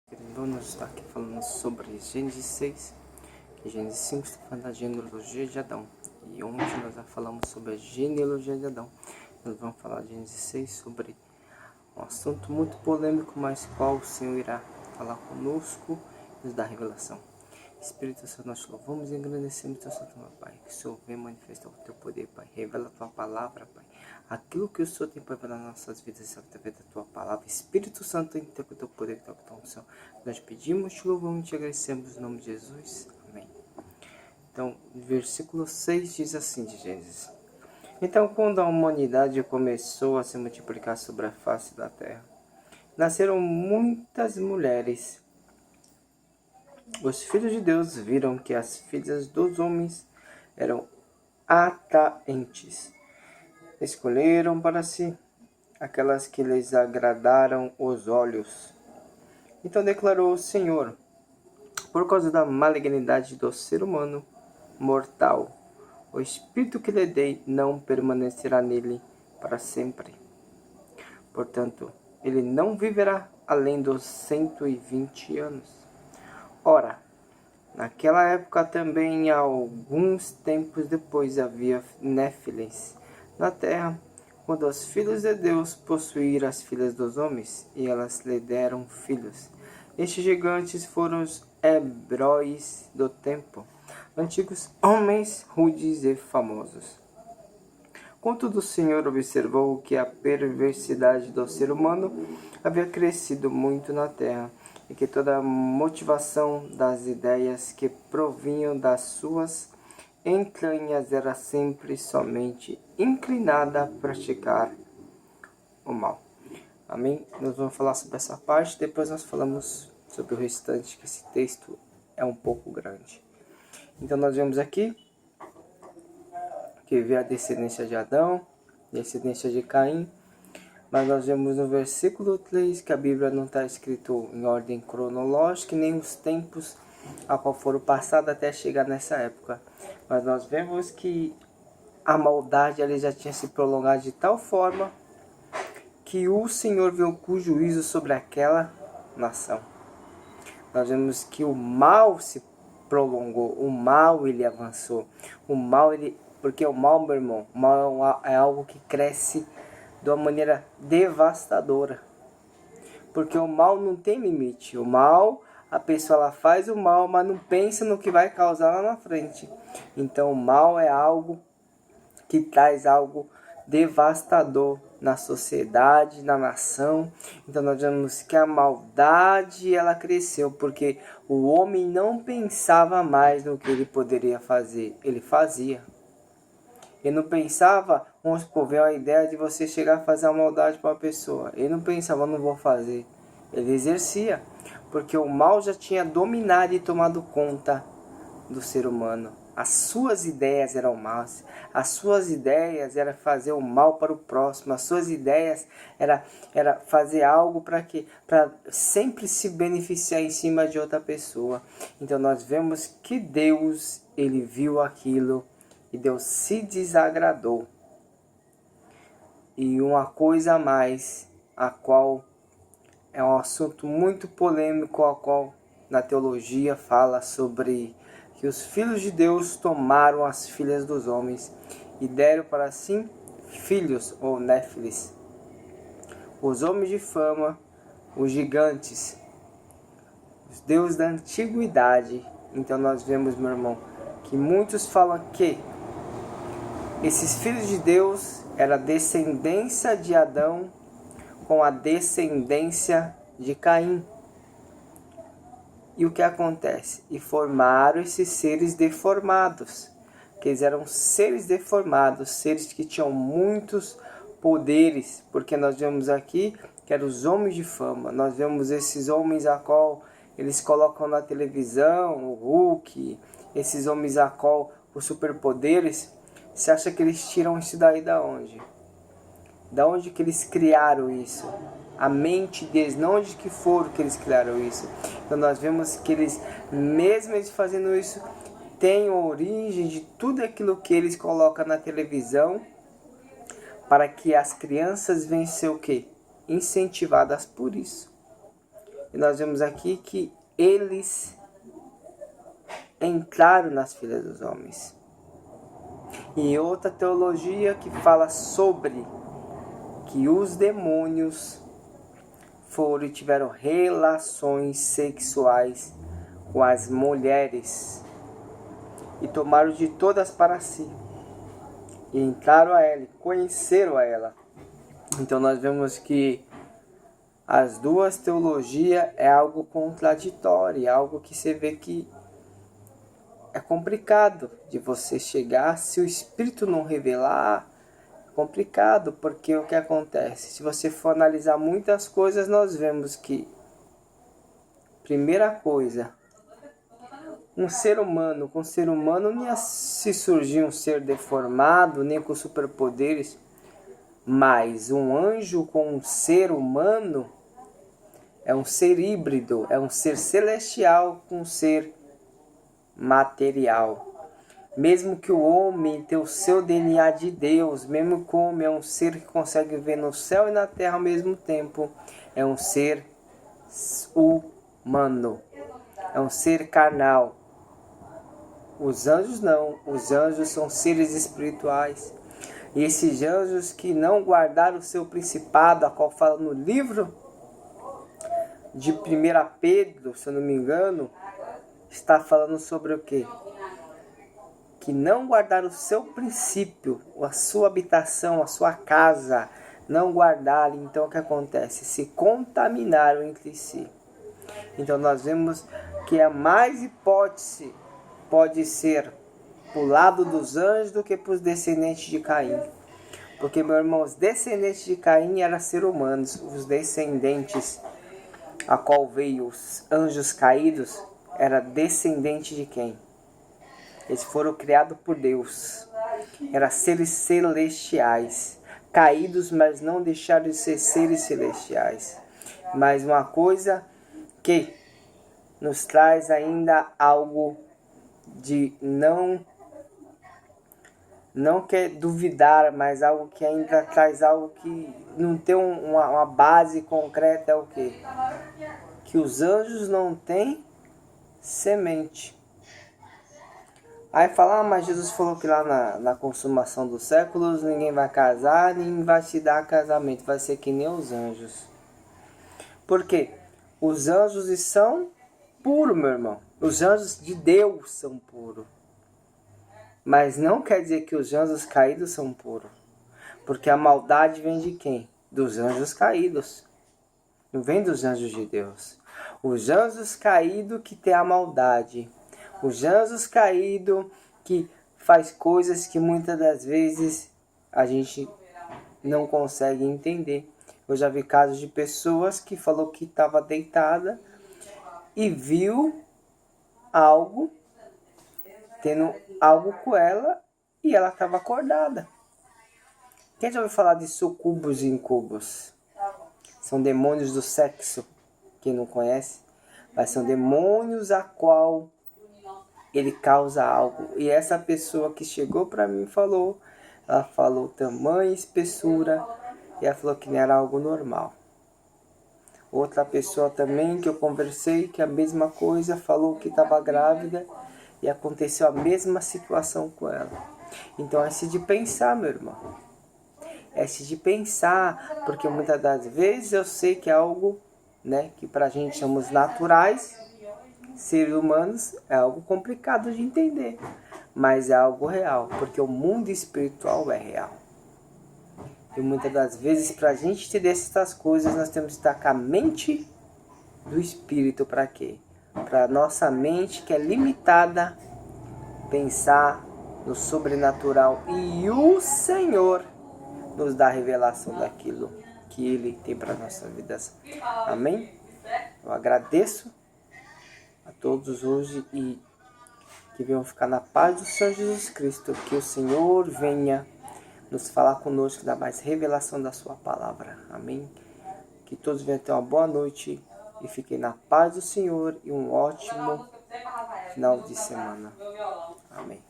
Querido, nós está aqui falando sobre Gênesis 6, que Gênesis 5 está falando da genealogia de Adão. E ontem nós já falamos sobre a genealogia de Adão. Nós vamos falar de Gênesis 6 sobre um assunto muito polêmico, mas qual o Senhor irá falar conosco e nos dar revelação. Espírito Santo, nós te louvamos e engrandecemos teu santo nome, Pai. Que o Senhor venha manifestar o teu poder, Pai. Revela a tua palavra, Pai. Aquilo que o Senhor tem para revelar nas nossas vidas, através da tua palavra. Espírito Santo, tem que ter o teu poder, que é o teu unção. Nós pedimos, te louvamos e te agradecemos em nome de Jesus. Amém. Então, versículo 6 diz assim de Gênesis. Então, quando a humanidade começou a se multiplicar sobre a face da terra, nasceram muitas mulheres. Os filhos de Deus viram que as filhas dos homens eram atraentes. Escolheram para si aquelas que lhes agradaram os olhos. Então declarou o Senhor: por causa da malignidade do ser humano mortal, o espírito que lhe dei não permanecerá nele para sempre. Portanto, ele não viverá além dos 120 anos. Ora, naquela época também, alguns tempos depois, havia néfilins na terra, quando os filhos de Deus possuíram as filhas dos homens, e elas lhe deram filhos. Estes gigantes foram os heróis do tempo, antigos homens rudes e famosos. Contudo, o Senhor observou que a perversidade do ser humano havia crescido muito na terra, e que toda a motivação das ideias que provinham das suas entranhas era sempre somente inclinada a praticar o mal. Amém? Nós vamos falar sobre essa parte, depois nós falamos sobre o restante, que esse texto é um pouco grande. Então nós vemos aqui que veio a descendência de Adão, descendência de Caim, mas nós vemos no versículo 3 que a Bíblia não está escrito em ordem cronológica, nem os tempos a qual foram passados até chegar nessa época. Mas nós vemos que a maldade ali já tinha se prolongado de tal forma que o Senhor veio com juízo sobre aquela nação. Nós vemos que o mal se prolongou, o mal ele avançou, porque o mal, meu irmão, o mal é algo que cresce de uma maneira devastadora, porque o mal não tem limite. O mal, a pessoa ela faz o mal, mas não pensa no que vai causar lá na frente. Então o mal é algo que traz algo devastador na sociedade, na nação. Então nós vemos que a maldade ela cresceu, porque o homem não pensava mais no que ele poderia fazer, ele fazia. Ele não pensava, vamos supor, ver a ideia de você chegar a fazer uma maldade para uma pessoa. Ele não pensava, não vou fazer. Ele exercia, porque o mal já tinha dominado e tomado conta do ser humano. As suas ideias eram más. As suas ideias era fazer o mal para o próximo. As suas ideias era fazer algo para quê? Para sempre se beneficiar em cima de outra pessoa. Então nós vemos que Deus, ele viu aquilo e Deus se desagradou. E uma coisa a mais, a qual é um assunto muito polêmico, a qual na teologia fala sobre que os filhos de Deus tomaram as filhas dos homens e deram para si filhos ou néfilis. Os homens de fama, os gigantes, os deuses da antiguidade. Então nós vemos, meu irmão, que muitos falam que esses filhos de Deus era a descendência de Adão com a descendência de Caim. E o que acontece? E formaram esses seres deformados. Que eles eram seres deformados, seres que tinham muitos poderes. Porque nós vemos aqui que eram os homens de fama. Nós vemos esses homens a qual eles colocam na televisão, o Hulk, esses homens a qual os superpoderes. Você acha que eles tiram isso daí da onde? Da onde que eles criaram isso? A mente deles, não onde que foram que eles criaram isso. Então nós vemos que eles, mesmo eles fazendo isso, têm origem de tudo aquilo que eles colocam na televisão, para que as crianças venham ser o quê? Incentivadas por isso. E nós vemos aqui que eles entraram nas filas dos homens. E outra teologia que fala sobre que os demônios foram e tiveram relações sexuais com as mulheres e tomaram de todas para si e entraram a ela, conheceram a ela. Então nós vemos que as duas teologias é algo contraditório, é algo que você vê que é complicado de você chegar, se o Espírito não revelar, é complicado, porque o que acontece? Se você for analisar muitas coisas, nós vemos que, primeira coisa, com ser humano não ia se surgir um ser deformado, nem com superpoderes, mas um anjo com um ser humano é um ser híbrido, é um ser celestial com um ser material. Mesmo que o homem tenha o seu DNA de Deus, mesmo que o homem é um ser que consegue ver no céu e na terra ao mesmo tempo, é um ser humano, é um ser carnal. Os anjos não, os anjos são seres espirituais. E esses anjos que não guardaram o seu principado, a qual fala no livro de 1 Pedro, se eu não me engano, está falando sobre o quê? Que não guardaram o seu princípio, a sua habitação, a sua casa, não guardaram, então o que acontece? Se contaminaram entre si. Então nós vemos que a mais hipótese pode ser para o lado dos anjos do que para os descendentes de Caim. Porque, meu irmão, os descendentes de Caim eram seres humanos. Os descendentes a qual veio os anjos caídos era descendente de quem? Eles foram criados por Deus. Eram seres celestiais. Caídos, mas não deixaram de ser seres celestiais. Mas uma coisa que nos traz ainda algo de não quer duvidar, mas algo que ainda traz algo que não tem uma base concreta, é o quê? Que os anjos não têm semente. Aí fala, mas Jesus falou que lá na consumação dos séculos ninguém vai casar, nem vai te dar casamento, vai ser que nem os anjos. Por quê? Os anjos são puros, meu irmão. Os anjos de Deus são puros. Mas não quer dizer que os anjos caídos são puros. Porque a maldade vem de quem? Dos anjos caídos. Não vem dos anjos de Deus. Os anjos caídos que tem a maldade. Os anjos caídos que faz coisas que muitas das vezes a gente não consegue entender. Eu já vi casos de pessoas que falou que estava deitada e viu algo, tendo algo com ela, e ela estava acordada. Quem já ouviu falar de sucubos e incubos? São demônios do sexo. Quem não conhece? Mas são demônios a qual ele causa algo. E essa pessoa que chegou para mim falou, ela falou tamanho, espessura, e ela falou que não era algo normal. Outra pessoa também que eu conversei, que a mesma coisa, falou que estava grávida e aconteceu a mesma situação com ela. Então é de pensar, meu irmão. É de pensar, porque muitas das vezes eu sei que é algo, né, que pra gente somos naturais, seres humanos, é algo complicado de entender. Mas é algo real, porque o mundo espiritual é real. E muitas das vezes, para a gente entender essas coisas, nós temos que estar com a mente do Espírito. Para quê? Para nossa mente, que é limitada, pensar no sobrenatural. E o Senhor nos dá a revelação daquilo que Ele tem para nossas vidas. Amém? Eu agradeço a todos hoje e que venham ficar na paz do Senhor Jesus Cristo. Que o Senhor venha nos falar conosco, dar mais revelação da sua palavra. Amém? Que todos venham ter uma boa noite e fiquem na paz do Senhor e um ótimo final de semana. Amém.